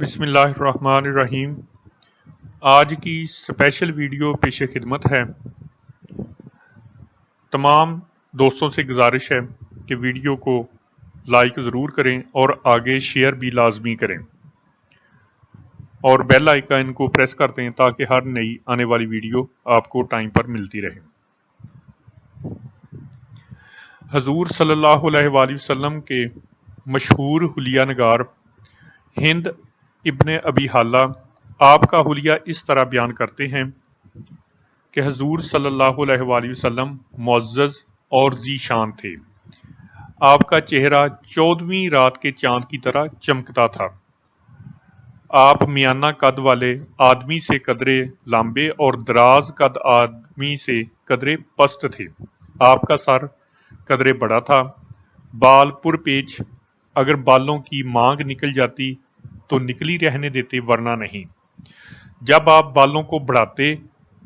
بسم اللہ الرحمن الرحیم۔ آج کی اسپیشل ویڈیو پیش خدمت ہے۔ تمام دوستوں سے گزارش ہے کہ ویڈیو کو لائک ضرور کریں اور آگے شیئر بھی لازمی کریں اور بیل آئیکن کو پریس کر دیں تاکہ ہر نئی آنے والی ویڈیو آپ کو ٹائم پر ملتی رہے۔ حضور صلی اللہ علیہ وآلہ وسلم کے مشہور حلیہ نگار ہند ابن ابی حالہ آپ کا حلیہ اس طرح بیان کرتے ہیں کہ حضور صلی اللہ علیہ وآلہ وسلم معزز اور ذی شان تھے۔ آپ کا چہرہ 14ویں رات کے چاند کی طرح چمکتا تھا۔ آپ میانہ قد والے آدمی سے قدرے لمبے اور دراز قد آدمی سے قدرے پست تھے۔ آپ کا سر قدرے بڑا تھا، بال پر پیچ، اگر بالوں کی مانگ نکل جاتی تو نکلی رہنے دیتے ورنہ نہیں۔ جب آپ بالوں کو بڑھاتے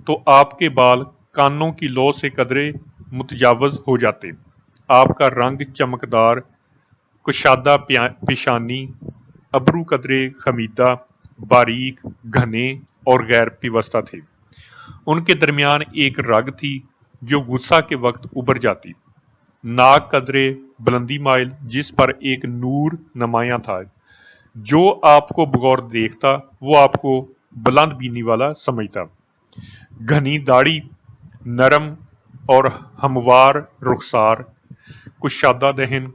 تو آپ کے بال کانوں کی لو سے قدرے متجاوز ہو جاتے۔ آپ کا رنگ چمکدار، کشادہ پیشانی، ابرو قدرے خمیدہ، باریک، گھنے اور غیر پیوستہ تھے۔ ان کے درمیان ایک رگ تھی جو غصہ کے وقت ابھر جاتی۔ ناک قدرے بلندی مائل جس پر ایک نور نمایاں تھا۔ جو آپ کو بغور دیکھتا وہ آپ کو بلند بینی والا سمجھتا۔ گھنی داڑھی، نرم اور ہموار رخسار، کشادہ دہن،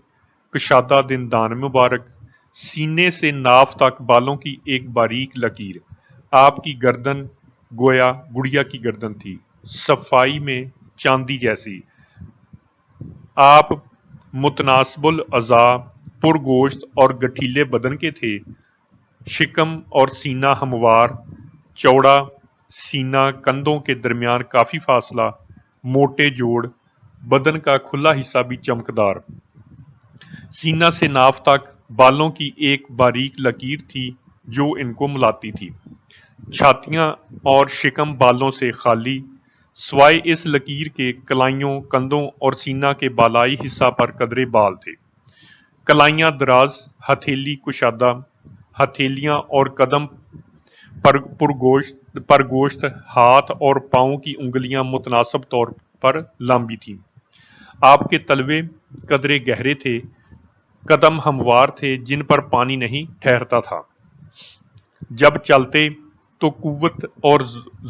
کشادہ دندان مبارک، سینے سے ناف تک بالوں کی ایک باریک لکیر۔ آپ کی گردن گویا گڑیا کی گردن تھی، صفائی میں چاندی جیسی۔ آپ متناسب الاعضاء، پرگوشت اور گٹھیلے بدن کے تھے۔ شکم اور سینہ ہموار، چوڑا سینہ، کندھوں کے درمیان کافی فاصلہ، موٹے جوڑ، بدن کا کھلا حصہ بھی چمکدار۔ سینہ سے ناف تک بالوں کی ایک باریک لکیر تھی جو ان کو ملاتی تھی۔ چھاتیاں اور شکم بالوں سے خالی، سوائے اس لکیر کے کلائیوں، کندھوں اور سینہ کے بالائی حصہ پر قدرے بال تھے۔ کلائیاں دراز، ہتھیلی کشادہ، ہتھیلیاں اور قدم پرگوشت، ہاتھ اور پاؤں کی انگلیاں متناسب طور پر لمبی تھیں۔ آپ کے تلوے قدرے گہرے تھے، قدم ہموار تھے جن پر پانی نہیں ٹھہرتا تھا۔ جب چلتے تو قوت اور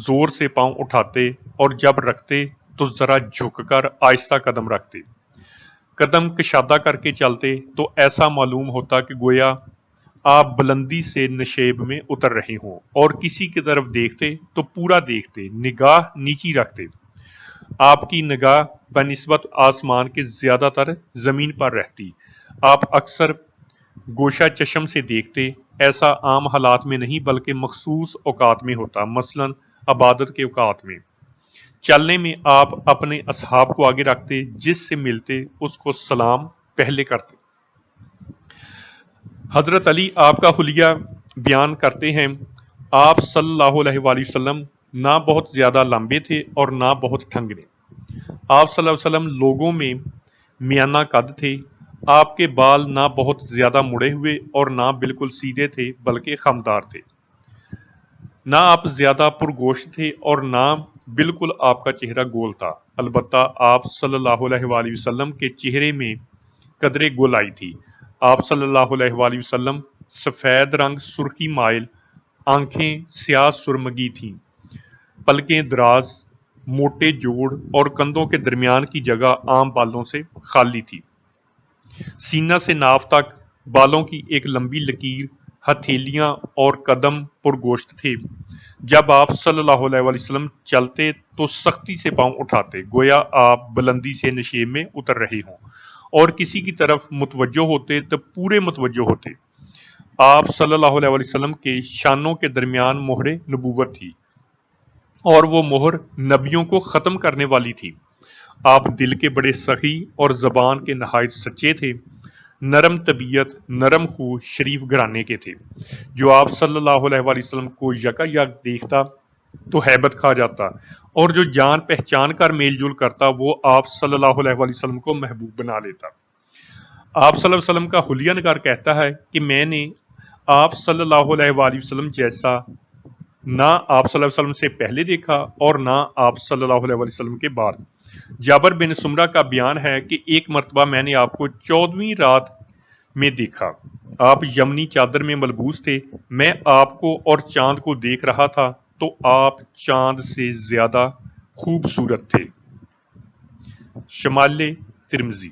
زور سے پاؤں اٹھاتے اور جب رکھتے تو ذرا جھک کر آہستہ قدم رکھتے۔ قدم کشادہ کر کے چلتے تو ایسا معلوم ہوتا کہ گویا آپ بلندی سے نشیب میں اتر رہے ہوں، اور کسی کی طرف دیکھتے تو پورا دیکھتے، نگاہ نیچی رکھتے۔ آپ کی نگاہ بنسبت آسمان کے زیادہ تر زمین پر رہتی۔ آپ اکثر گوشہ چشم سے دیکھتے، ایسا عام حالات میں نہیں بلکہ مخصوص اوقات میں ہوتا، مثلا عبادت کے اوقات میں۔ چلنے میں آپ اپنے اصحاب کو آگے رکھتے، جس سے ملتے اس کو سلام پہلے کرتے۔ حضرت علی آپ کا حلیہ بیان کرتے ہیں، آپ صلی اللہ علیہ وآلہ وسلم نہ بہت زیادہ لمبے تھے اور نہ بہت ٹھنگنے۔ آپ صلی اللہ علیہ وسلم لوگوں میں میانہ قد تھے۔ آپ کے بال نہ بہت زیادہ مڑے ہوئے اور نہ بالکل سیدھے تھے بلکہ خمدار تھے۔ نہ آپ زیادہ پرگوشت تھے اور نہ بالکل آپ کا چہرہ گول تھا۔ البتہ آپ صلی اللہ علیہ وآلہ وسلم کے چہرے میں قدرے گولائی تھی۔ آپ صلی اللہ علیہ وآلہ وسلم سفید رنگ سرخی مائل، آنکھیں سیاہ سرمگی تھیں، پلکیں دراز، موٹے جوڑ اور کندھوں کے درمیان کی جگہ عام بالوں سے خالی تھی۔ سینہ سے ناف تک بالوں کی ایک لمبی لکیر، ہتھیلیاں اور قدم پرگوشت تھے۔ جب آپ صلی اللہ علیہ وآلہ وسلم چلتے تو سختی سے پاؤں اٹھاتے، گویا آپ بلندی سے نشیب میں اتر رہے ہوں، اور کسی کی طرف متوجہ ہوتے تو پورے متوجہ ہوتے۔ آپ صلی اللہ علیہ وآلہ وسلم کے شانوں کے درمیان مہر نبوت تھی، اور وہ مہر نبیوں کو ختم کرنے والی تھی۔ آپ دل کے بڑے سخی اور زبان کے نہایت سچے تھے۔ نرم طبیعت، نرم خو، شریف گھرانے کے تھے۔ جو آپ صلی اللہ علیہ وآلہ وسلم کو یکایک دیکھتا تو ہیبت کھا جاتا، اور جو جان پہچان کر میل جول کرتا وہ آپ صلی اللہ علیہ وآلہ وسلم کو محبوب بنا لیتا۔ آپ صلی اللہ علیہ وسلم کا حلیہ نگار کہتا ہے کہ میں نے آپ صلی اللہ علیہ وآلہ وسلم جیسا نہ آپ صلی اللہ علیہ وسلم سے پہلے دیکھا اور نہ آپ صلی اللہ علیہ وآلہ وسلم کے بعد۔ جابر بن سمرہ کا بیان ہے کہ ایک مرتبہ میں نے آپ کو 14ویں رات میں دیکھا، آپ یمنی چادر میں ملبوس تھے، میں آپ کو اور چاند کو دیکھ رہا تھا تو آپ چاند سے زیادہ خوبصورت تھے۔ شمال ترمذی۔